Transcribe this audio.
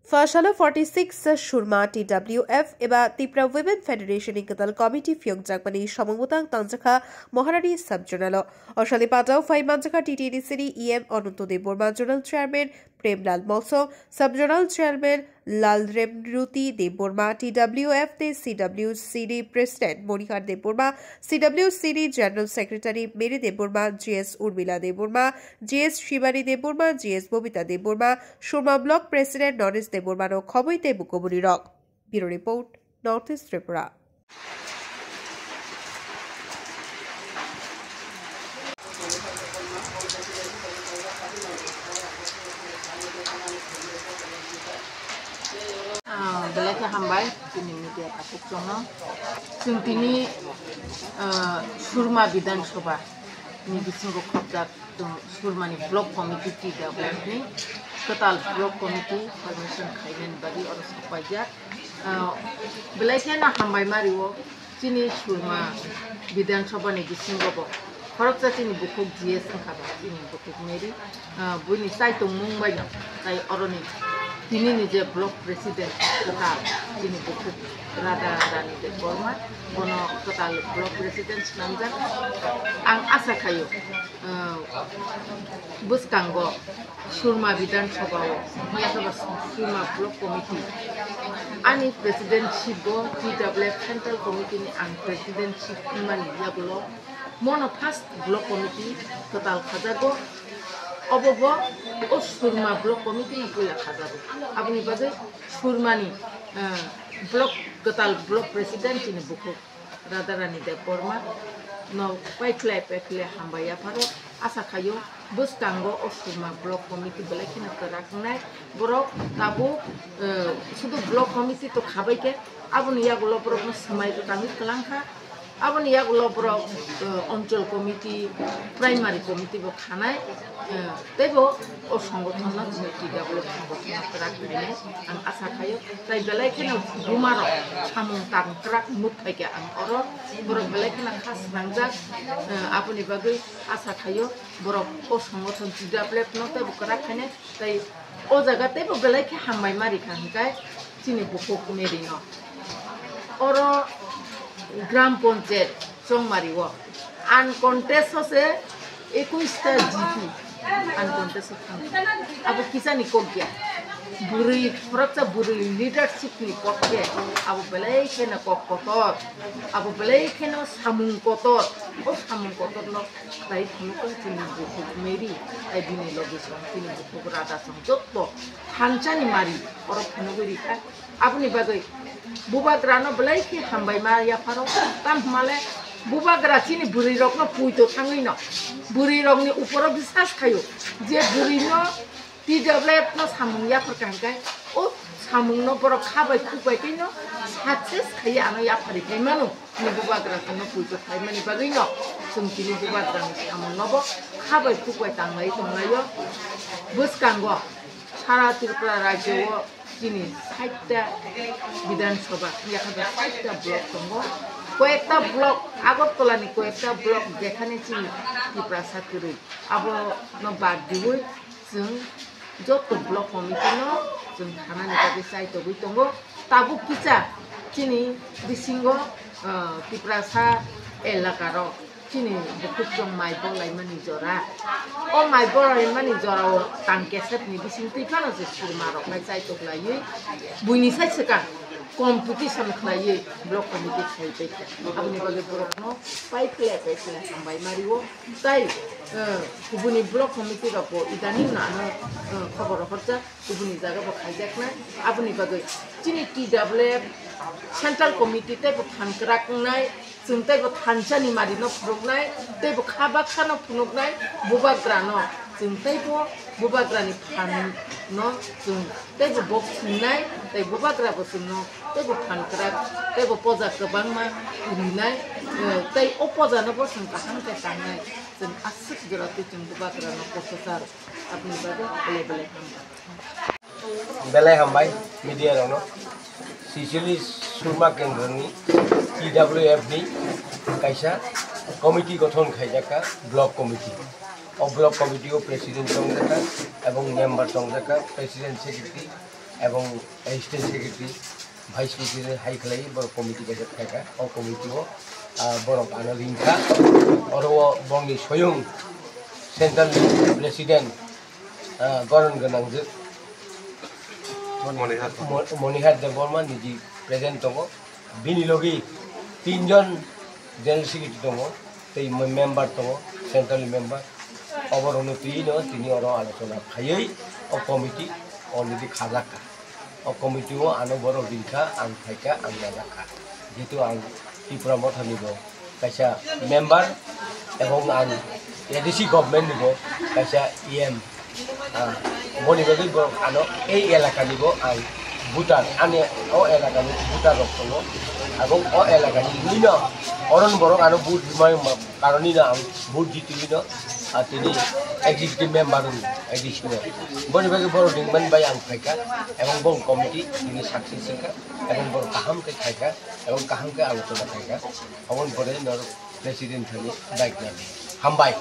Fashala 46 Shurma TWF eba Tipra Women Federation Inkatal Committee Fyong Jakmani Shamamutang Tanjaka Moharani Subjournal Oshali Patao 5 Manjaka TTD City EM Onunto de Burma Journal Chairman Premlal Moso Subjournal Chairman Lalrem Ruti de Burma TWF de CWCD President Monikar de Burma CWCD General Secretary Mary de Burma GS Urmila de Burma GS Shibani de Burma GS Bobita de Burma Shurma Block President Norris de Burmano Khoboi de Bukoburi Rock. Bureau Report, Northeast Tripura. Belakang hambai ini media kapuk jono, sentini Shurma Bidan Soba ini bising rokap Shurma ni Block Committee tidak ni total Block Committee permission kainen bagi orang sepajak belakang hambai mariwo sini Shurma Bidan Soba ni bising rokap Korok sa sini bukuk GS kabar ini bukuk Mary bunyi saya tu Mumbai saya orang ni Kini ni je blok presiden total ini bukuk Radha Rani de Burma bono total blok presiden namjak ang asa kayo bus kanggo Shurma Bidan Sabao ya sabas Shurma Block Committee ani presidency go TWF Central Committee ni ang presidency man ya gulo mono first block committee total kajago Obobo o Shurma Block Committee yang punya kazabu. Abni bagai Shurma ni block total block presiden ini buku Radharani de Burma no paikle hambaya paro asa kayo bus kanggo o Shurma Block Committee belaki na keraknai borok tabu sudah block committee to kabai ke abni ya gulo borok semai to kami kelangka abni ya gulo borok oncol committee primary committee bo khanai tebo o সংগঠন না TWF সংগঠন রাখবেনে আং আশা খায়ো তাই বেলাইখানে বুমারো সামুং তাংক্রাক মুখাইকে আং or বরক বেলাইখানে খাস নাংজাক আপনি বাগৈ আশা খায়ো বরক ও সংগঠন TWF নতে বকরাখানে তাই ও জায়গাতে বেলাইখে হামবাই মারি খানকাই চিনি বুকুক মেরি ন অর গ্রাম পঞ্চায়েত চংমারিও আনকন্টেস্ট হচ্ছে 21টা GP uncontested abu kisah ni kogya buri froksa buri leadership ni kokye abu belai kena kokotor abu belai kena samung kotor o samung kotor no tai thunukon tini buku meri ai bini location tini buku rada song jotto hanchani mari orok thunuguri ka abu ni bagai buba grano belai ki hambai ma ya faro tam male buba grachini buri rok no puito thangai no buri rok ni uporo bisas khayo je buri no TWF no samung ya perkangkai o samung no borok khabai kubai kai no success khai ano ya phari kai manu ni buba grach no puito khai mani bagai no sungkini buba grach samung no bo khabai kubai tangai tongayo buskanggo sara Tripura rajyo kini 60টা বিধানসভা এখানে 60টা block tongo কয়েকটা block Agartala নি কয়েকটা block যেখানে চিনি ত্রিপুরা সাকরি আবো ন বাদ দিবই जों যত ব্লক কমিটি ন जों থানানি কাছে চাইতো বই tongo তাবু কিচা চিনি বিসিঙ্গ ত্রিপুরা সা এলাকার চিনি বুকুক জং মাইবং লাইমানি জরা ও মাইবং লাইমানি জরা ও তাংকেসেট নি বিসিং ত্রিফানো যে সুরমা রকমাই চাইতো লাইयै বুইনি সাইসকা competition khlaiye block committee khaite abni bage borok no paikle sambai mariwo tai kubuni block committee roko idani na khobor horja kubuni jaga bo khaijak na abni bage chini TWF central committee te bo thankrak nai chungtai bo thanchani mari no phroknai te bo khabak khano phunoknai bubagra no chungtai bo bubagrani phan no chungtai bo boknai tai bubagra bo chungno tai bo thankrak tai bo poja kebangma rinai tai opoja no bo chung kahang te tangnai chung asik jorati chung bubagra no pososar apni bade belai hambai media rono sisili Shurma Kendra ni TWF ni kaisa committee গঠন খাইজাকা block committee ও block committee ও president সংজাকা এবং member সংজাকা president secretary এবং assistant secretary vice president হাই খালাই বড় কমিটি গেছে থাকা ও কমিটিও বড় আনো লিঙ্কা অর বংনি স্বয়ং সেন্ট্রাল প্রেসিডেন্ট গরণ গোনাंजो মনিহার দেববর্মা নিজি প্রেজেন্ট দङ बिनि लगे 3 जन जनरल सेक्रेटारि दङ तै मेम्बार दङ सेंट्रल मेम्बार अबर अनुतीनो तिनि अर आलोचना खायै अ कमिटी अलरेडी खाजाखा अ कमिटी ओ आनो बर दिनखा आं फायखा आं नाजाखा जेतु आं त्रिपुरा मथानिबो कायसा मेम्बार एवं आं एडिसि गभर्नमेंट निबो कायसा इएम मनिबागै बर आनो ए एलाकानिबो आं भूटान आने ओ एलाकानि भूटान दङ आगो अ एलाकानि निनो अरन बरक आनो बुट बिमाय कारनिनो आं बुट जितिनो तिनि एक्जिक्यूटिव मेम्बार एडिशनल बनिबागै बर दिंमन बाय आं फायखा एवं बर कमिटी तिनि सक्सेसखा एवं बर काहाम के फायखा एवं काहाम के आलोचना फायखा अवन बरे नर प्रेसिडेंट थानि बाइक हामबाय।